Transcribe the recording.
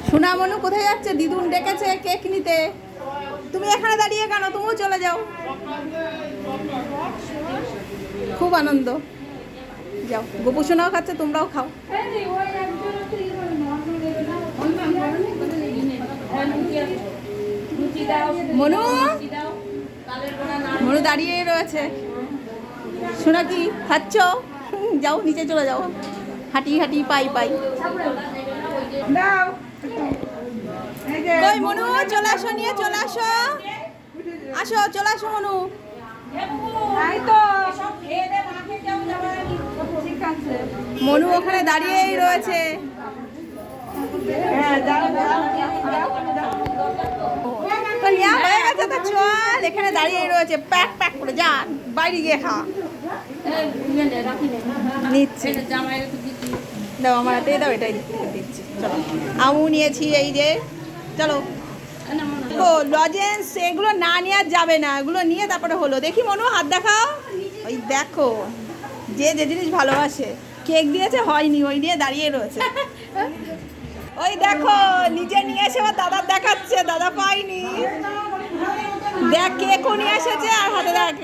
সোনা মনু কোথায় যাচ্ছে? দিদুন ডেকেছে কেক নিতে। তুমি এখানে দাঁড়িয়ে কেন? তুমিও চলে যাও। খুব আনন্দ। যাও, গোপু সোনাও খাচ্ছে, তোমরাও খাও। মনু মনু দাঁড়িয়েই রয়েছে। সোনা কি খাচ্ছ? যাও নিচে চলে যাও, হাঁটি হাঁটি পাই পাই। কই মনু, চলে আসো, নিয়ে চলে আসো। আসো, চলে আসো মনু। মনু ওখানে দাঁড়িয়েই রয়েছে। তো নেওয়া হয়ে গেছে তো চল, এখানে দাঁড়িয়েই রয়েছে। প্যাক প্যাক করে যা, বাইরে গিয়ে খা। নিচ্ছি, দাও আমার হাতে দাও, এটাই দিচ্ছি। চলো, আমু নিয়েছি, এই যে চলো। ও লজেন্স এগুলো না নিয়ে আর যাবে না, এগুলো নিয়ে তারপরে হলো। দেখি মনু হাত দেখাও। ওই দেখো, যে যে জিনিস ভালোবাসে। কেক দিয়েছে, হয়নি, ওই নিয়ে দাঁড়িয়ে রয়েছে। ওই দেখো, নিজে নিয়ে এসে আবার দাদার দেখাচ্ছে, দাদা পাইনি। দেখ কেকও নিয়ে এসেছে আর হাতে দেখ।